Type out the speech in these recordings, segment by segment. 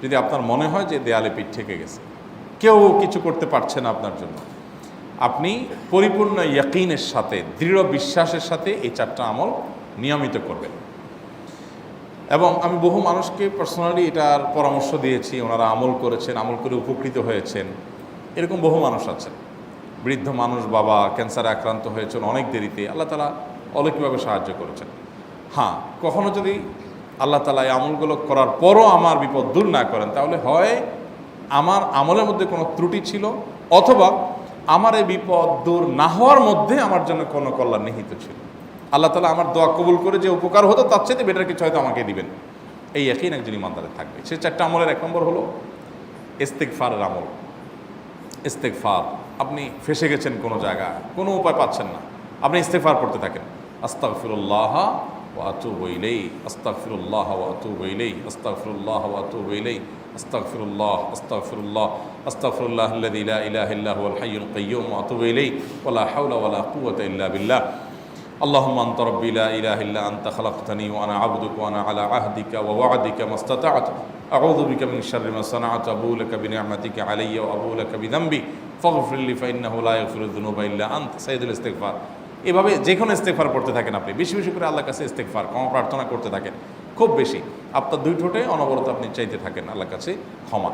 যদি আপনার মনে হয় যে দেয়ালে পিঠ ঠেকে গেছে, কেউ কিছু করতে পারছে না আপনার জন্য, আপনি পরিপূর্ণ ইয়াকিনের সাথে, দৃঢ় বিশ্বাসের সাথে এই 4টা আমল নিয়মিত করবেন। এবং আমি বহু মানুষকে পার্সোনালি এটার পরামর্শ দিয়েছি, ওনারা আমল করেছেন, আমল করে উপকৃত হয়েছেন। এরকম বহু মানুষ আছেন, বৃদ্ধ মানুষ, বাবা ক্যান্সারে আক্রান্ত হয়েছেন অনেক দেরিতে, আল্লাহ তাআলা অলৌকিকভাবে সাহায্য করেছেন। হ্যাঁ, কখনো যদি আল্লাহ তাআলা এই আমলগুলো করার পরও আমার বিপদ দূর না করেন, তাহলে হয় আমার আমলের মধ্যে কোনো ত্রুটি ছিল, অথবা আমার এই বিপদ দূর না হওয়ার মধ্যে আমার জন্য কোনো কল্যাণ নিহিত ছিল। আল্লাহ তাআলা আমার দোয়া কবুল করে যে উপকার হতো তার চাইতে বেটার কিছু হয়তো আমাকে দিবেন, এই ইয়াকিন একজন ইমানদারের থাকবে। সে 4টা আমলের 1 নম্বর হলো ইস্তেগফারের আমল। ইস্তেগফার, আপনি ফেসে গেছেন কোনো জায়গায়, কোনো উপায় পাচ্ছেন না, আপনি ইস্তেগফার করতে থাকেন। আস্তাগফিরুল্লাহ ওয়া আতুবু ইলাইহি, আস্তাগফিরুল্লাহ ওয়া আতুবু ইলাইহি, আস্তাগফিরুল্লাহ ওয়া আতুবু ইলাইহি, আস্তাগফিরুল্লাহ, আস্তাগফিরুল্লাহ, আস্তাগফিরুল্লাহাল্লাযী লা ইলাহা ইল্লা হুয়াল হাইয়ুল কাইয়্যুম ওয়া আতুবু ইলাইহি ওয়া লা হাওলা ওয়া লা কুওয়াতা ইল্লা বিল্লাহ। اللهم أنت ربي لا إله إلا أنت خلقتني وأنا عبدك وأنا على عهدك ووعدك ما استطعت أعوذ بك من شر ما صنعت أبوء لك بنعمتك علي وأبوء لك بذنبي فاغفر لي فإنه لا يغفر الذنوب إلا أنت সাইয়্যিদুল ইস্তিগফার। এভাবে যে কোনো ইস্তিগফার করতে থাকেন, আপনি বেশি বেশি করে আল্লাহর কাছে ইস্তিগফার, ক্ষমা প্রার্থনা করতে থাকেন, খুব বেশি। আপনার 2 ঠোঁটে অনবরত আপনি চাইতে থাকেন আল্লাহর কাছে ক্ষমা।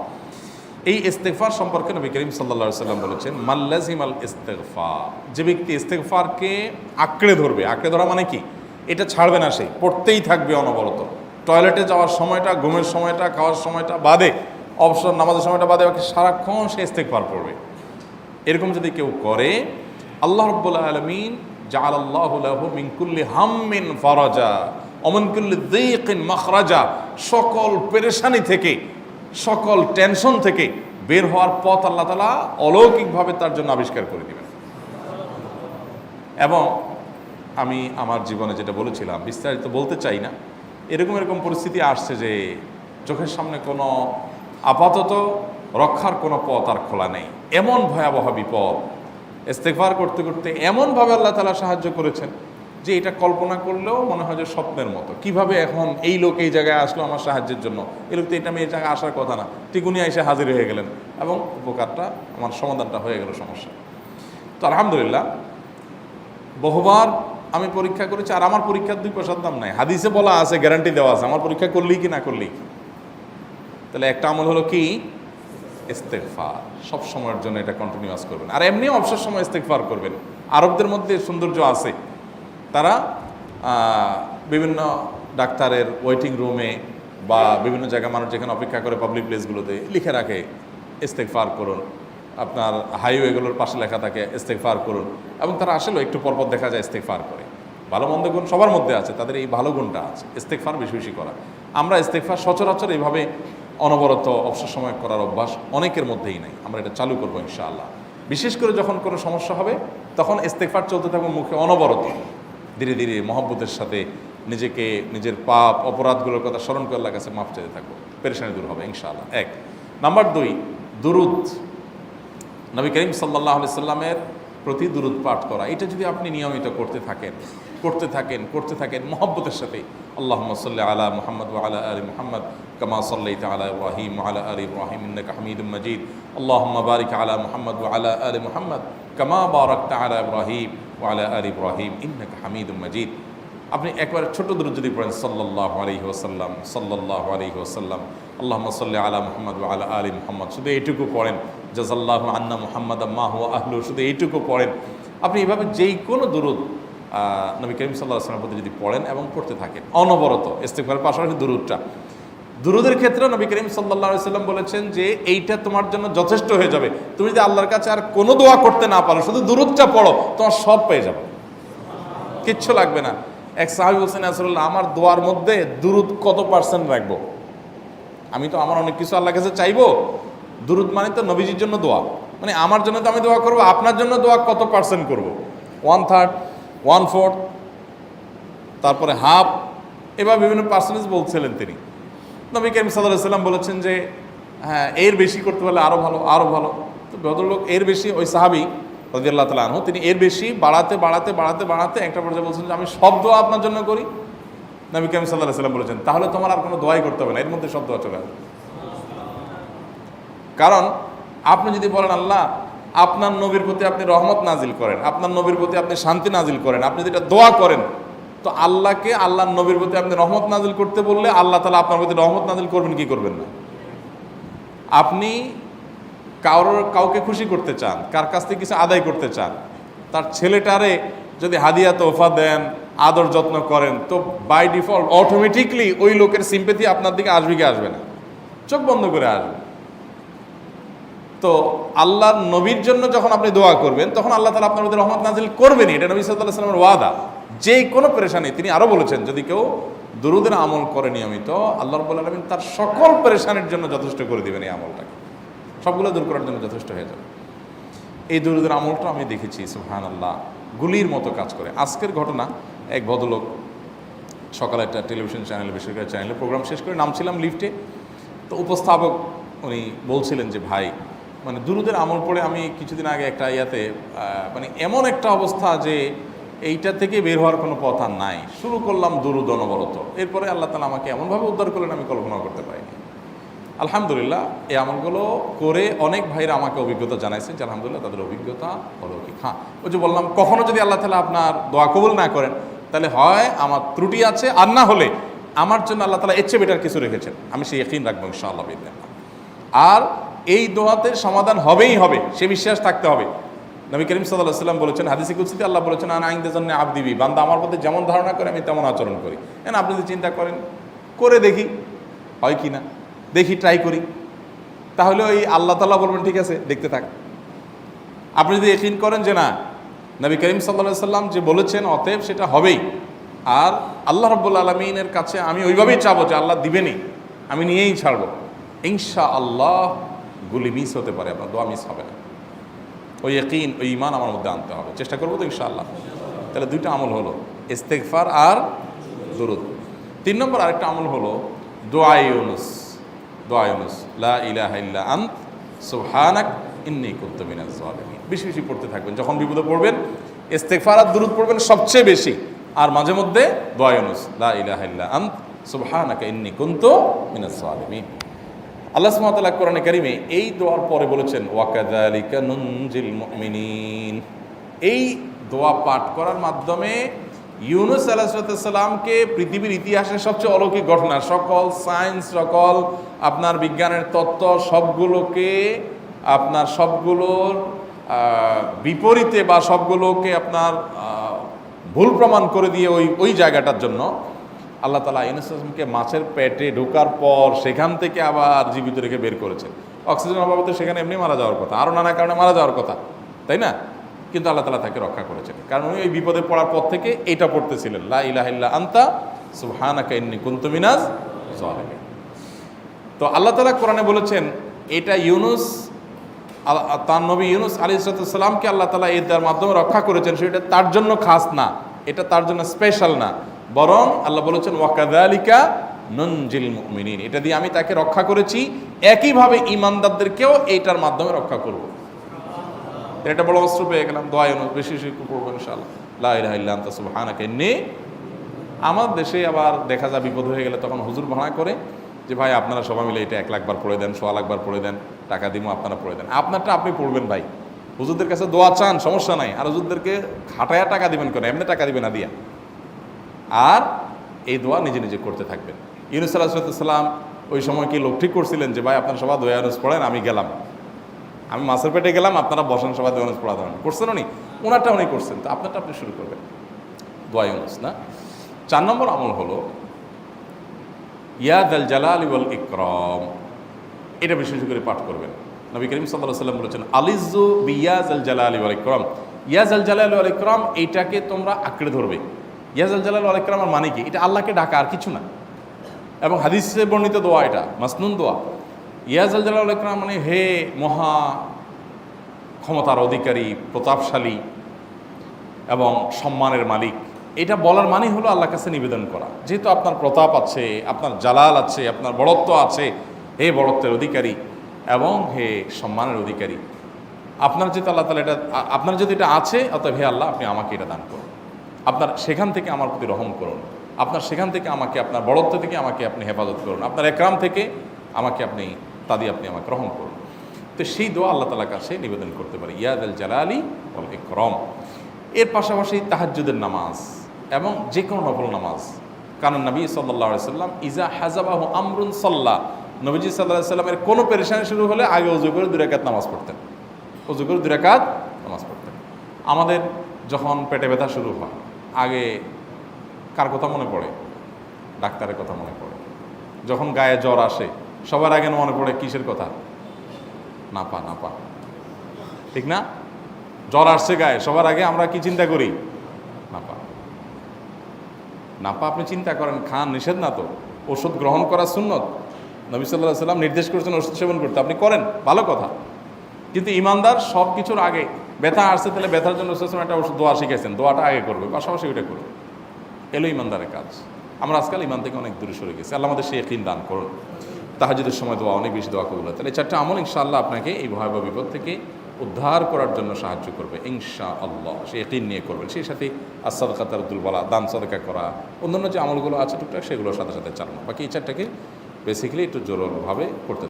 এই ইস্তেগফার সম্পর্কে নবী করিম সাল্লাল্লাহু আলাইহি ওয়াসাল্লাম বলেছেন, মাল্লাজিমাল ইস্তেগফার, যে ব্যক্তি ইস্তেগফারকে আঁকড়ে ধরবে, আঁকড়ে ধরা মানে কি, এটা ছাড়বে না, সে পড়তেই থাকবে অনবরত। টয়লেটে যাওয়ার সময়টা, ঘুমের সময়টা, খাওয়ার সময়টা বাদে, অবসর নামাজের সময়টা বাদে, বাকি সারাক্ষণ সে ইস্তেগফার পড়বে। এরকম যদি কেউ করে, আল্লাহ রাব্বুল আলামিন জাআলাল্লাহু লাহু মিন কুল্লি হাম্মিন ফারাজা ওয়া মিন কুল্লি যায়কিন মাখরাজা, সকল পেরেশানি থেকে, সকল টেনশন থেকে বের হওয়ার পথ আল্লাহ তাআলা অলৌকিকভাবে তার জন্য আবিষ্কার করে দিবেন। এবং আমি আমার জীবনে যেটা বলেছিলাম, বিস্তারিত বলতে চাই না, এরকম পরিস্থিতি আসছে যে চোখের সামনে কোনো আপাতত রক্ষার কোনো পথ আর খোলা নেই, এমন ভয়াবহ বিপদ। ইস্তেগফার করতে করতে এমনভাবে আল্লাহ তাআলা সাহায্য করেছেন যে এটা কল্পনা করলেও মনে হয় যে স্বপ্নের মতো। কিভাবে এখন এই লোক এই জায়গায় আসলো আমার সাহায্যের জন্য, এই লোক তো এটা আমি এই জায়গায় আসার কথা না, টিকুনি এসে হাজির হয়ে গেলেন এবং উপকারটা, আমার সমাধানটা হয়ে গেল সমস্যা। তো আলহামদুলিল্লাহ, বহুবার আমি পরীক্ষা করেছি, আর আমার পরীক্ষার 2 পয়সার দাম নাই। হাদিসে বলা আছে, গ্যারান্টি দেওয়া আছে, আমার পরীক্ষা করলেই কি না করলেই কি। তাহলে একটা আমল হলো কি, ইস্তেগফার। সব সময়ের জন্য এটা কন্টিনিউয়াস করবেন, আর এমনিও অবসর সময় ইস্তেগফার করবেন। আরবদের মধ্যে সৌন্দর্য আছে, তারা বিভিন্ন ডাক্তারের ওয়েটিং রুমে বা বিভিন্ন জায়গায় মানুষ যেখানে অপেক্ষা করে পাবলিক প্লেসগুলোতে লিখে রাখে ইস্তেগফার করুন, আপনার হাইওয়েগুলোর পাশে লেখা থাকে ইস্তেগফার করুন, এবং তারা আসলে একটু পরপর দেখা যায় ইস্তেগফার করে। ভালো মন্দ গুণ সবার মধ্যে আছে, তাদের এই ভালো গুণটা আছে, ইস্তেগফার বেশি বেশি করা। আমরা ইস্তেগফার সচরাচর এইভাবে অনবরত অবসর সময় করার অভ্যাস অনেকের মধ্যেই নাই। আমরা এটা চালু করবো ইনশাআল্লাহ। বিশেষ করে যখন কোনো সমস্যা হবে তখন ইস্তেগফার চলতে থাকবে মুখে অনবরত, ধীরে ধীরে মহব্বতের সাথে নিজেকে, নিজের পাপ অপরাধগুলোর কথা স্মরণ করে আল্লাহর কাছে মাফ চাইতে থাকবো, পেরেশানি দূর হবে ইনশাআল্লাহ। 1 নাম্বার 2, দুরুদ। নবী করিম সাল্লাল্লাহু আলাইহি সাল্লামের প্রতি দুরুদ পাঠ করা, এটা যদি আপনি নিয়মিত করতে থাকেন মহব্বতের সাথে, আল্লাহুম্মা সাল্লি আলা মুহাম্মদ ওয়া আলা আলি মুহাম্মদ কামা সাল্লাইতা আলা ইব্রাহিম ওয়া আলা আলি ইব্রাহিম ইন্নাকা হামিদুম মাজিদ, আল্লাহুম্মা বারিক আলা মুহাম্মদ ওয়া আলা আলি মুহাম্মদ কামা বারাকতা আলা ইব্রাহিম ওয়া আলা আলি ইব্রাহিম ইন্নাকা হামিদুম মাজিদ। আপনি একবার ছোট দুরূদ যদি পড়েন, সাল্লাল্লাহু আলাইহি ওয়াসাল্লাম, সাল্লাল্লাহু আলাইহি ওয়াসাল্লাম, আল্লাহুম্মা সাল্লি আলা মুহাম্মদ ওয়া আলা আলি মুহাম্মদ, শুধু এইটুকু পড়েন। জাযাল্লাহু আন্না মুহাম্মাদাম মা হুয়া আহলু, শুধু এইটুকু পড়েন। আপনি এভাবে যেই কোনো দুরূদ নবী করিম সাল্লাল্লাহু আলাইহি ওয়াসাল্লামের প্রতি যদি পড়েন এবং পড়তে থাকেন অনবরত, ইস্তেগফারের পাশাপাশি দুরূদের ক্ষেত্রে নবী করিম সাল্লাল্লাহু আলাইহি ওয়াসাল্লাম বলেছেন যে এইটা তোমার জন্য যথেষ্ট হয়ে যাবে। তুমি যদি আল্লাহর কাছে আর কোনো দোয়া করতে না পারো, শুধু দুরূদটা পড়ো, তোমার সব পেয়ে যাবে, কিচ্ছু লাগবে না। এক সাহাবী বলছেন, রাসূলুল্লাহ, আমার দোয়ার মধ্যে দুরূদ কত পার্সেন্ট রাখবো? আমি তো আমার অনেক কিছু আল্লাহর কাছে চাইবো, দুরূদ মানে তো নবীজির জন্য দোয়া, মানে আমার জন্য তো আমি দোয়া করবো, আপনার জন্য দোয়া কত পার্সেন্ট করবো? 1/3, 1/4, তারপরে হাফ, এবার বিভিন্ন পার্সেন্টেজ বলছিলেন তিনি। নবী করিম সাল্লাল্লাহু আলাইহি ওয়াসাল্লাম বলেছেন যে হ্যাঁ, এর বেশি করতে পারলে আরও ভালো, আরও ভালো। তো ভদ্রলোক এর বেশি, ওই সাহাবী রাদিয়াল্লাহু তাআলা আনহু, তিনি এর বেশি বাড়াতে একটা পর্যায়ে বলছেন যে আমি সব দোয়া আপনার জন্য করি। নবী করিম সাল্লাল্লাহু আলাইহি ওয়াসাল্লাম বলেছেন, তাহলে তোমার আর কোনো দোয়াই করতে হবে না, এর মধ্যে সব দোয়া চলে আসবে। কারণ আপনি যদি বলেন আল্লাহ আপনার নবীর প্রতি আপনি রহমত নাজিল করেন, আপনার নবীর প্রতি আপনি শান্তি নাজিল করেন, আপনি যেটা দোয়া করেন, তো আল্লাহকে আল্লাহর নবীর প্রতি আপনি রহমত নাজিল করতে বললে আল্লাহ তাআলা আপনার প্রতি রহমত নাজিল করবেন কি করবেন না? আপনি কাউকে খুশি করতে চান, কার কাছ থেকে কিছু আদায় করতে চান, তার ছেলেটারে যদি হাদিয়া তোহফা দেন, আদর যত্ন করেন, তো বাই ডিফল্ট অটোমেটিকলি ওই লোকের সিম্পেথি আপনার দিকে আসবে কি আসবে না? চোখ বন্ধ করে আসবে। তো আল্লাহর নবীর জন্য যখন আপনি দোয়া করবেন তখন আল্লাহ তাআলা আপনার মধ্যে রহমত নাজিল করবেনই, এটা নবী সাল্লাল্লাহু আলাইহি ওয়াসাল্লামের ওয়াদা। যে কোনো পেরেশানি, তিনি আরও বলেছেন যদি কেউ দুরূদের আমল করে নিয়মিত, আল্লাহ রাব্বুল আলামিন তার সকল পেরেশানির জন্য যথেষ্ট করে দিবেন। এই আমলটাকে সবগুলো দূর করার জন্য যথেষ্ট হয়ে যাবে। এই দুরূদের আমলটা আমি দেখেছি সুবহানাল্লাহ গুলির মতো কাজ করে। আজকের ঘটনা, এক ভদ্রলোক সকালে একটা টেলিভিশন চ্যানেলে, বেসরকারি চ্যানেলে প্রোগ্রাম শেষ করে নামছিলাম লিফটে, তো উপস্থাপক উনি বলছিলেন যে ভাই মানে দুরূদের আমল পড়ে আমি কিছুদিন আগে একটা ইয়াতে মানে এমন একটা অবস্থা যে এইটা থেকে বের হওয়ার কোনো পথ আর নাই, শুরু করলাম দুরূদ অনবরত, এরপরে আল্লাহ তাআলা আমাকে এমনভাবে উদ্ধার করলেন আমি কল্পনা করতে পারিনি। আলহামদুলিল্লাহ এই আমলগুলো করে অনেক ভাইরা আমাকে অভিজ্ঞতা জানাইছেন যে আলহামদুলিল্লাহ তাদের অভিজ্ঞতা অলৌকিক। হ্যাঁ, ওই যে বললাম কখনো যদি আল্লাহ তাআলা আপনার দোয়া কবুল না করেন তাহলে হয় আমার ত্রুটি আছে, আর না হলে আমার জন্য আল্লাহ তাআলা এর চেয়ে বেটার কিছু রেখেছেন, আমি সেই ইয়াকিন রাখবো ইনশাআল্লাহ বিইذنিল্লাহ। আর এই দোয়াতে সমাধান হবেই হবে, সে বিশ্বাস থাকতে হবে। নবী করিম সাল্লাল্লাহু আলাইহি ওয়াসাল্লাম বলেছেন, হাদিসে কুদসিতে আল্লাহ বলেছেন আনা ইনদা যান্নি আবদি বি, বান্দা আমার প্রতি যেমন ধারণা করে আমি তেমন আচরণ করি। আপনি যদি চিন্তা করেন করে দেখি হয় কি না, দেখি ট্রাই করি, তাহলে ওই আল্লাহ তাআলা বলবেন ঠিক আছে দেখতে থাক। আপনি যদি ইয়াকিন করেন যে না নবী করিম সাল্লাল্লাহু আলাইহি ওয়াসাল্লাম যে বলেছেন অতএব সেটা হবেই, আর আল্লাহ রাব্বুল আলামিনের কাছে আমি ওইভাবেই চাবো যে আল্লাহ দিবেনই, আমি নিয়েই ছাড়বো, ইনশাআল্লাহ গুলি মিস হতে পারে, আপনার দোয়া মিস হবে না। ওই ইয়াকিন, ওই ঈমান আমার মধ্যে আনতে হবে, চেষ্টা করবো তো ইনশাআল্লাহ। তাহলে দুইটা আমল হলো, ইস্তেগফার আর দুরূদ। 3 নম্বর আরেকটা আমল হলো দোয়া ইউনুস। দোয়া ইউনুস, লা ইলাহা ইল্লা আন্ত সুবহানাক ইন্নী কুনতু মিনাজ জালিমিন। বেশি বেশি পড়তে থাকবেন, যখন বিপদে পড়বেন ইস্তেগফার আর দুরূদ পড়বেন সবচেয়ে বেশি, আর মাঝে মধ্যে দোয়া ইউনুস, লা ইলাহা ইল্লা আন্ত সুবহানাকা ইন্নী কুনতু মিনাজ জালিমিন। আল্লাহ সুবহানাহু ওয়া তাআলা কোরআনে কারিমে এই দোয়ার পরে বলেছেন ওয়াকাযালিকা নুনজিল মুমিনিন। এই দোয়া পাঠ করার মাধ্যমে ইউনুস আলাইহিস সালামকে পৃথিবীর ইতিহাসের সবচেয়ে অলৌকিক ঘটনা, সকল সায়েন্স, সকল আপনার বিজ্ঞানের তত্ত্ব সবগুলোকে আপনার সবগুলোর বিপরীতে বা সবগুলোকে আপনার ভুল প্রমাণ করে দিয়ে ওই জায়গাটার জন্য আল্লাহ তাআলা ইউনুস আলাইহিসকে মাছের পেটে ঢোকার পর সেখান থেকে আবার জীবিত রেখে বের করেছেন। অক্সিজেন অভাবে তো সেখানে এমনি মারা যাওয়ার কথা, আরও নানা কারণে মারা যাওয়ার কথা, তাই না? কিন্তু আল্লাহ তাআলা তাকে রক্ষা করেছেন, কারণ উনি ওই বিপদে পড়ার পর থেকে এইটা পড়তেছিলেন, লা ইলাহা ইল্লা আনতা সুবহানাকা ইন্নী কুনতু মিনাজ জালিমিন। তো আল্লাহ তাআলা কোরআনে বলেছেন এটা ইউনুস, তার নবী ইউনুস আলাইহিস সালামকে আল্লাহ তাআলা এর মাধ্যমে রক্ষা করেছেন, সেটা তার জন্য খাস না, এটা তার জন্য স্পেশাল না, বরং আল্লাহ বলেছেন ওয়াকাযালিকা নুনজিল মুমিনিন, এটা দিয়ে আমি তাকে রক্ষা করেছি, একইভাবে ঈমানদারদেরকেও এইটার মাধ্যমে রক্ষা করব। এটা বড় অস্ত্র পেয়ে গেলাম। দোয়া ইউনুস বেশি বেশি পড়বো ইনশাআল্লাহ, লা ইলাহা ইল্লা আনতা সুবহানাকা ইন্নী। আমার দেশে আবার দেখা যায় বিপদ হয়ে গেলে তখন হুজুর ভাড়া করে যে ভাই আপনারা সবাই মিলে এটা 1 লাখ বার পড়ে দেন, 1.25 লাখ বার পড়ে দেন, টাকা দিব আপনারা পড়ে দেন। আপনারটা আপনি পড়বেন ভাই, হুজুরদের কাছে দোয়া চান সমস্যা নাই, আর হুজুরদেরকে খাটায়া টাকা দিবেন কেন, এমনি টাকা দিবেন না দিয়া। আর এই দোয়া নিজে নিজে করতে থাকবেন। ইউনুস আলাইহিস সালাম ওই সময় কি লোক ঠিক করছিলেন যে ভাই আপনারা সবাই দোয়া ইউনুস পড়েন, আমি গেলাম, আমি মাছের পেটে গেলাম, আপনারা বসেন সবাই দোয়া ইউনুস পড়া দেবেন, করছেন উনি? ওনারটা উনি করছেন, তো আপনারটা আপনি শুরু করবেন, দোয়া ইউনুস না। 4 নম্বর আমল হলো ইয়া যাল জালালি ওয়াল ইকরাম। এটা বিশেষ করে পাঠ করবেন। নবী করিম সাল্লাল্লাহু আলাইহি ওয়াসাল্লাম বলেছেন আলিজু বিয়া যাল জালালি ওয়াল ইকরাম। ইয়া যাল জালালি ওয়াল ইকরাম এইটাকে তোমরা আঁকড়ে ধরবে। ইয়া যাল জালালি ওয়াল ইকরামের মানে কি? এটা আল্লাহকে ডাকা, আর কিছু না। এবং হাদিসে বর্ণিত দোয়া, এটা মাসনুন দোয়া। ইয়া যাল জালালি ওয়াল ইকরাম মানে হে মহা ক্ষমতার অধিকারী, প্রতাপশালী এবং সম্মানের মালিক। এটা বলার মানে হলো আল্লাহর কাছে নিবেদন করা, যেহেতু আপনার প্রতাপ আছে, আপনার জালাল আছে, আপনার বড়ত্ব আছে, হে বড়ত্বের অধিকারী এবং হে সম্মানের অধিকারী, আপনার যেহেতু আল্লাহ তাআলা এটা, আপনার যদি এটা আছে, অতএব হে আল্লাহ আপনি আমাকে এটা দান করুন, আপনার সেখান থেকে আমার প্রতি রহম করুন, আপনার সেখান থেকে আমাকে, আপনার বড়ত্ব থেকে আমাকে আপনি হেফাজত করুন, আপনার একরাম থেকে আমাকে আপনি, তা দিয়ে আপনি আমাকে রহম করুন। তো সেই দোয়া আল্লাহ তাআলার কাছে নিবেদন করতে পারি, ইয়া যাল জালালি ওয়াল ইকরাম। এর পাশাপাশি তাহাজ্জুদের নামাজ এবং যে কোনো নফল নামাজ, কারণ নবী সাল্লাল্লাহু আলাইহি সাল্লাম ইজা হাজাবাহু আমরুন সাল্লা, নবীজি সাল্লাল্লাহু আলাইহি সাল্লামের কোনো পেরেশানি শুরু হলে আগে ওযু করে 2 রাকাত নামাজ পড়তেন, ওযু করে 2 রাকাত নামাজ পড়তেন। আমাদের যখন পেটে ব্যথা শুরু হয় আগে কার কথা মনে পড়ে? ডাক্তারের কথা মনে পড়ে। যখন গায়ে জ্বর আসে সবার আগে মনে পড়ে কিসের কথা? নাপা, নাপা, ঠিক না? জ্বর আসছে গায়ে, সবার আগে আমরা কি চিন্তা করি? নাপা। নাপা আপনি চিন্তা করেন, খান, নিষেধ না তো, ওষুধ গ্রহণ করা সুন্নত। নবী সাল্লাল্লাহু আলাইহি সাল্লাম নির্দেশ করেছেন ওষুধ সেবন করতে, আপনি করেন, ভালো কথা। কিন্তু ইমানদার সব কিছুর আগে ব্যথা আসছে, তাহলে ব্যথার জন্য একটা ওষুধ দোয়া শিখেছেন, দোয়াটা আগে করবে, পাশাপাশি ওইটা করবে। এলো ইমানদারের কাজ। আমরা আজকাল ইমান থেকে অনেক দূরে সরে গেছি। আল্লাহ আমাদের সেই ইয়াকিন দান করুন। তাহাজ্জুদের সময় দোয়া, অনেক বেশি দোয়া কবুল হয়। তাহলে 4টা আমল ইনশাআল্লাহ আপনাকে এই ভয়াবহ বিপদ থেকে উদ্ধার করার জন্য সাহায্য করবে ইনশাআল্লাহ। সে ইয়াকিন নিয়ে করবেন। সেই সাথে as-সাদাকা তারদুল বালা, দান সাদাকা করা, অন্যান্য যে আমলগুলো আছে টুকটাক সেগুলোর সাথে সাথে চালানো। বাকি এই 4টাকে বেসিক্যালি একটু জোরভাবে করতে